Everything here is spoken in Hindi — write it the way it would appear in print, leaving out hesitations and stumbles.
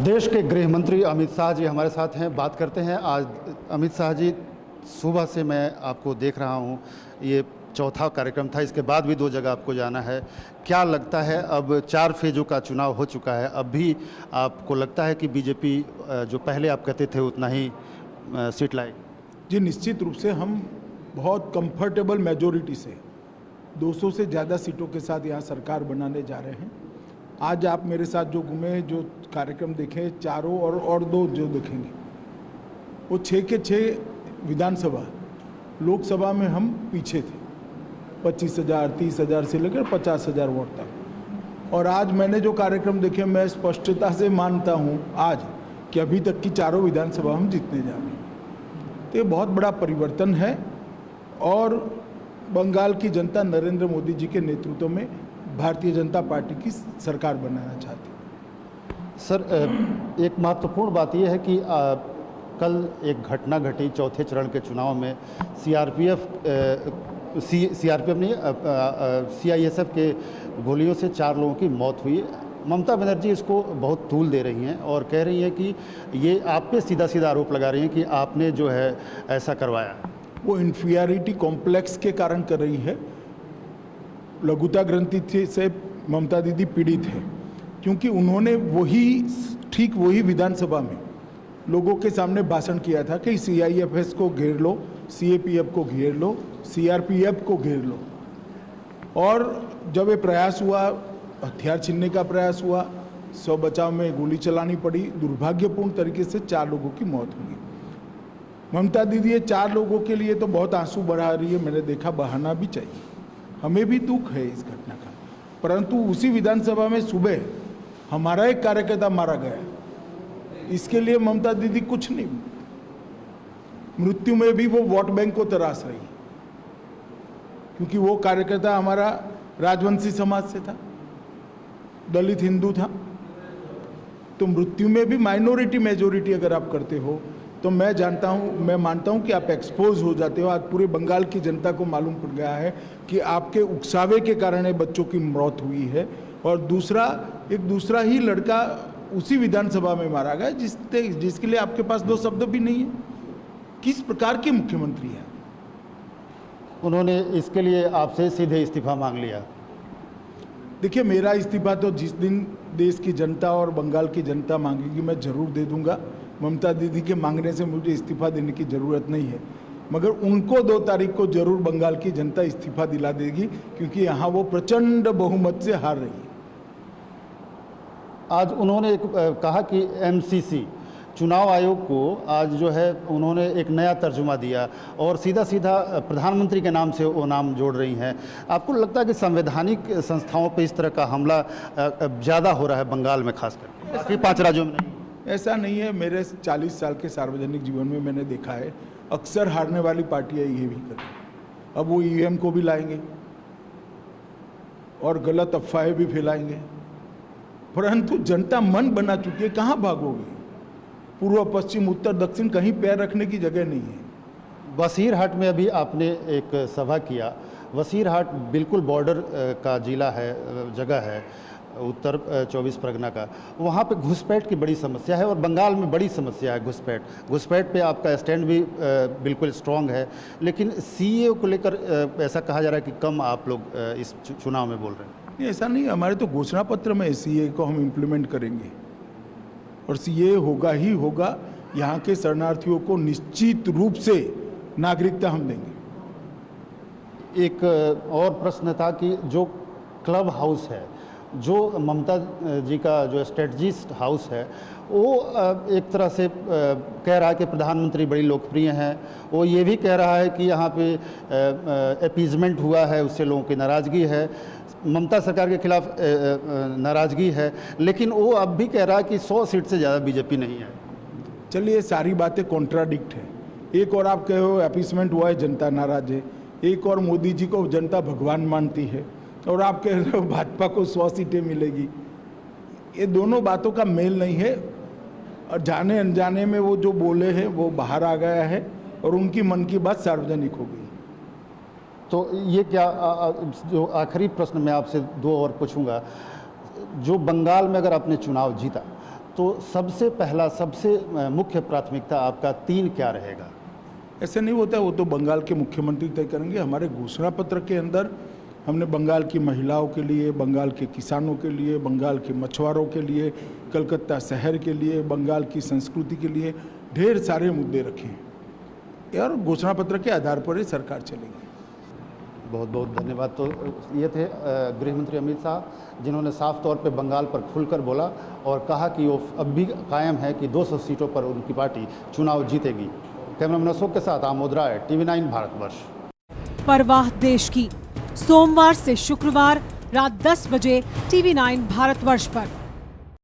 देश के गृह मंत्री अमित शाह जी हमारे साथ हैं, बात करते हैं। आज अमित शाह जी, सुबह से मैं आपको देख रहा हूं, ये चौथा कार्यक्रम था, इसके बाद भी 2 जगह आपको जाना है। क्या लगता है, अब 4 फेज़ों का चुनाव हो चुका है, अब भी आपको लगता है कि बीजेपी जो पहले आप कहते थे उतना ही सीट लाएगी? जी, निश्चित रूप से हम बहुत कंफर्टेबल मेजोरिटी से 200 से ज़्यादा सीटों के साथ यहाँ सरकार बनाने जा रहे हैं। आज आप मेरे साथ जो घूमे, जो कार्यक्रम देखे, चारों और 2 जो देखेंगे, वो 6 के 6 विधानसभा, लोकसभा में हम पीछे थे, 25,000 30,000 से लेकर 50,000 वोट तक। और आज मैंने जो कार्यक्रम देखे, मैं स्पष्टता से मानता हूँ आज कि अभी तक की चारों विधानसभा हम जीतने जा रहे हैं। तो ये बहुत बड़ा परिवर्तन है और बंगाल की जनता नरेंद्र मोदी जी के नेतृत्व में भारतीय जनता पार्टी की सरकार बनाना चाहती है। सर, एक महत्वपूर्ण बात यह है कि कल एक घटना घटी चौथे चरण के चुनाव में। सीआरपीएफ नहीं, सीआईएसएफ के गोलियों से 4 लोगों की मौत हुई। ममता बनर्जी इसको बहुत तूल दे रही हैं और कह रही हैं कि ये आप पे सीधा सीधा आरोप लगा रही हैं कि आपने जो है ऐसा करवाया। वो इन्फीरियरिटी कॉम्प्लेक्स के कारण कर रही है। लघुता ग्रंथि से ममता दीदी पीड़ित है, क्योंकि उन्होंने ठीक वही विधानसभा में लोगों के सामने भाषण किया था कि सीआईएफएस को घेर लो, सीएपीएफ को घेर लो, सीआरपीएफ को घेर लो। और जब ये प्रयास हुआ, हथियार छीनने का प्रयास हुआ, स्व बचाव में गोली चलानी पड़ी, दुर्भाग्यपूर्ण तरीके से 4 लोगों की मौत हुई। ममता दीदी ये 4 लोगों के लिए तो बहुत आंसू बहा रही है, मैंने देखा, बहाना भी चाहिए, हमें भी दुख है इस घटना का। परंतु उसी विधानसभा में सुबह हमारा एक कार्यकर्ता मारा गया, इसके लिए ममता दीदी कुछ नहीं, मृत्यु में भी वो वोट बैंक को तराश रही, क्योंकि वो कार्यकर्ता हमारा राजवंशी समाज से था, दलित हिंदू था। तो मृत्यु में भी माइनॉरिटी मेजोरिटी अगर आप करते हो तो मैं मानता हूं कि आप एक्सपोज हो जाते हो। आज पूरे बंगाल की जनता को मालूम पड़ गया है कि आपके उकसावे के कारण बच्चों की मौत हुई है। और एक दूसरा ही लड़का उसी विधानसभा में मारा गया जिसके लिए आपके पास 2 शब्द भी नहीं है। किस प्रकार के मुख्यमंत्री हैं? उन्होंने इसके लिए आपसे सीधे इस्तीफा मांग लिया। देखिए, मेरा इस्तीफा तो जिस दिन देश की जनता और बंगाल की जनता मांगेगी मैं जरूर दे दूंगा। ममता दीदी के मांगने से मुझे इस्तीफा देने की ज़रूरत नहीं है, मगर उनको 2 तारीख को जरूर बंगाल की जनता इस्तीफा दिला देगी, क्योंकि यहाँ वो प्रचंड बहुमत से हार रही है। आज उन्होंने कहा कि एमसीसी चुनाव आयोग को आज जो है उन्होंने एक नया तर्जुमा दिया और सीधा सीधा प्रधानमंत्री के नाम से वो नाम जोड़ रही हैं। आपको लगता है कि संवैधानिक संस्थाओं पर इस तरह का हमला ज़्यादा हो रहा है बंगाल में, खासकर बाकी 5 राज्यों में नहीं? ऐसा नहीं है। मेरे 40 साल के सार्वजनिक जीवन में मैंने देखा है, अक्सर हारने वाली पार्टियां ये भी करें। अब वो ईवीएम को भी लाएंगे और गलत अफवाहें भी फैलाएंगे, परंतु जनता मन बना चुकी है, कहाँ भागोगे? पूर्व पश्चिम उत्तर दक्षिण कहीं पैर रखने की जगह नहीं है। वसीरहाट में अभी आपने एक सभा किया। वसीरहाट बिल्कुल बॉर्डर का जिला है, जगह है, उत्तर 24 परगना का। वहाँ पे घुसपैठ की बड़ी समस्या है और बंगाल में बड़ी समस्या है घुसपैठ पे आपका स्टैंड भी बिल्कुल स्ट्रांग है, लेकिन सीए को लेकर ऐसा कहा जा रहा है कि कम आप लोग इस चुनाव में बोल रहे हैं। नहीं, ऐसा नहीं है। हमारे तो घोषणा पत्र में सीए को हम इम्प्लीमेंट करेंगे और सीए होगा ही होगा। यहाँ के शरणार्थियों को निश्चित रूप से नागरिकता हम देंगे। एक और प्रश्न था कि जो क्लब हाउस है, जो ममता जी का जो स्ट्रेटजिस्ट हाउस है, वो एक तरह से कह रहा है कि प्रधानमंत्री बड़ी लोकप्रिय हैं। वो ये भी कह रहा है कि यहाँ पे अपीजमेंट हुआ है, उससे लोगों की नाराज़गी है, ममता सरकार के खिलाफ नाराज़गी है, लेकिन वो अब भी कह रहा है कि 100 सीट से ज़्यादा बीजेपी नहीं है। चलिए, ये सारी बातें कॉन्ट्राडिक्ट है। एक और आप कहे हो अपीजमेंट हुआ है, जनता नाराज है, एक और मोदी जी को जनता भगवान मानती है, और आप कह रहे हो भाजपा को 100 सीटें मिलेगी। ये दोनों बातों का मेल नहीं है और जाने अनजाने में वो जो बोले हैं वो बाहर आ गया है और उनकी मन की बात सार्वजनिक हो गई। तो ये क्या जो आखिरी प्रश्न मैं आपसे 2 और पूछूंगा, जो बंगाल में अगर आपने चुनाव जीता तो सबसे पहला सबसे मुख्य प्राथमिकता आपका 3 क्या रहेगा? ऐसे नहीं होता है, वो तो बंगाल के मुख्यमंत्री तय करेंगे। हमारे घोषणा पत्र के अंदर हमने बंगाल की महिलाओं के लिए, बंगाल के किसानों के लिए, बंगाल के मछुआरों के लिए, कलकत्ता शहर के लिए, बंगाल की संस्कृति के लिए ढेर सारे मुद्दे रखे हैं और घोषणा पत्र के आधार पर ही सरकार चलेगी। बहुत बहुत धन्यवाद। तो ये थे गृह मंत्री अमित शाह, जिन्होंने साफ तौर पे बंगाल पर खुलकर बोला और कहा कि वो अब भी कायम है कि 200 सीटों पर उनकी पार्टी चुनाव जीतेगी। कैमरामैन अशोक के साथ आमोद राय, TV9 भारतवर्ष। परवाह देश की, सोमवार से शुक्रवार रात 10 बजे TV9 भारतवर्ष पर।